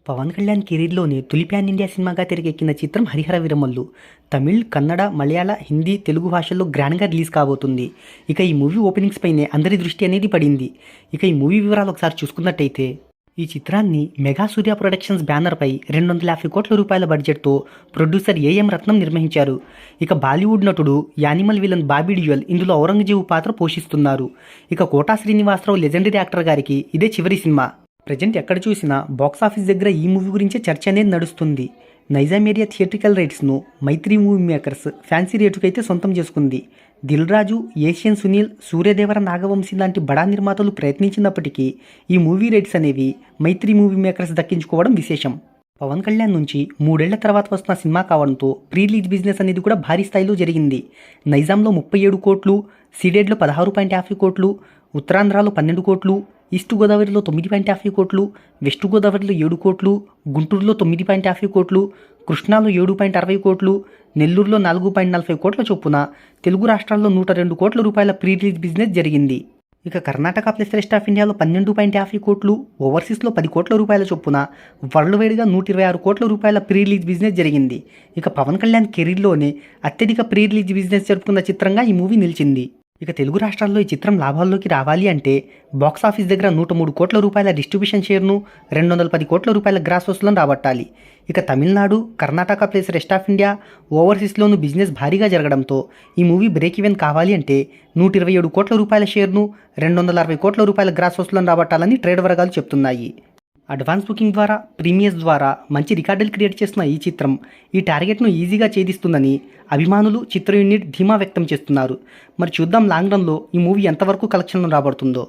పవన్ కళ్యాణ్ కెరీర్లోనే తొలి pan India సినిమాగా తెరకెక్కిన చిత్రం హరిహర వీరమల్లు. తమిళ్, కన్నడ, మలయాళ, హిందీ, తెలుగు భాషల్లో గ్రాండ్గా రిలీజ్ కాబోతుంది. ఇక ఈ మూవీ ఓపెనింగ్స్ పైనే అందరి దృష్టి అనేది పడింది. ఇక ఈ మూవీ వివరాలు ఒకసారి చూసుకున్నట్టయితే, ఈ చిత్రాన్ని మెగా సూర్య ప్రొడక్షన్స్ బ్యానర్పై 250 కోట్ల రూపాయల బడ్జెట్తో ప్రొడ్యూసర్ ఏఎం రత్నం నిర్వహించారు. ఇక బాలీవుడ్ నటుడు యానిమల్ విలన్ బాబీ డియోల్ ఇందులో ఔరంగజేబు పాత్ర పోషిస్తున్నారు. ఇక కోటా శ్రీనివాసరావు లెజెండరీ యాక్టర్ గారికి ఇదే చివరి సినిమా. ప్రజెంట్ ఎక్కడ చూసినా బాక్సాఫీస్ దగ్గర ఈ మూవీ గురించే చర్చ అనేది నడుస్తుంది. నైజాం ఏరియా థియేట్రికల్ రైట్స్ను మైత్రి మూవీ మేకర్స్ ఫ్యాన్సీ రేటుకైతే సొంతం చేసుకుంది. దిల్ రాజు, ఏషియన్ సునీల్, సూర్యదేవర నాగవంశీ లాంటి బడా నిర్మాతలు ప్రయత్నించినప్పటికీ ఈ మూవీ రైట్స్ అనేవి మైత్రి మూవీ మేకర్స్ దక్కించుకోవడం విశేషం. పవన్ కళ్యాణ్ నుంచి 3 ఏళ్ల తర్వాత వస్తున్న సినిమా కావడంతో ప్రీ రిలీజ్ బిజినెస్ అనేది కూడా భారీ స్థాయిలో జరిగింది. నైజాంలో 37 కోట్లు, సీడెడ్లో 16.50 కోట్లు, ఉత్తరాంధ్రలో 12 కోట్లు, ఈస్ట్ గోదావరిలో 9.50 కోట్లు, వెస్ట్ గోదావరిలో 7 కోట్లు, గుంటూరులో 9.50 కోట్లు, కృష్ణాలో 7.60 కోట్లు, నెల్లూరులో 4.40 కోట్ల చొప్పున తెలుగు రాష్ట్రాల్లో 102 కోట్ల రూపాయల ప్రీ రిలీజ్ బిజినెస్ జరిగింది. ఇక కర్ణాటక ప్లస్ రెస్ట్ ఆఫ్ ఇండియాలో 12.50 కోట్లు, ఓవర్సీస్లో 10 కోట్ల రూపాయల చొప్పున వరల్డ్ వైడ్గా 126 కోట్ల రూపాయల ప్రీ రిలీజ్ బిజినెస్ జరిగింది. ఇక పవన్ కళ్యాణ్ కెరీర్లోనే అత్యధిక ప్రీ రిలీజ్ బిజినెస్ జరుపుకున్న చిత్రంగా ఈ మూవీ నిలిచింది. ఇక తెలుగు రాష్ట్రాల్లో ఈ చిత్రం లాభాల్లోకి రావాలి అంటే బాక్సాఫీస్ దగ్గర 103 కోట్ల రూపాయల డిస్ట్రిబ్యూషన్ షేర్ను, 210 కోట్ల రూపాయల గ్రాస్ వసూలను రాబట్టాలి. ఇక Tamil Nadu, Karnataka plus rest of India, ఓవర్సీస్లోనూ బిజినెస్ భారీగా జరగడంతో ఈ మూవీ బ్రేక్ ఈవెన్ కావాలి అంటే 127 కోట్ల రూపాయల షేర్ను, 260 కోట్ల రూపాయల గ్రాస్ వసూలను రాబట్టాలని ట్రేడ్ వర్గాలు చెప్తున్నాయి. అడ్వాన్స్ బుకింగ్ ద్వారా, ప్రీమియర్స్ ద్వారా మంచి రికార్డులు క్రియేట్ చేస్తున్న ఈ చిత్రం ఈ టార్గెట్ను ఈజీగా ఛేదిస్తుందని అభిమానులు, చిత్ర యూనిట్ ధీమా వ్యక్తం చేస్తున్నారు. మరి చూద్దాం లాంగ్ రన్లో ఈ మూవీ ఎంతవరకు కలెక్షన్లు రాబడుతుందో.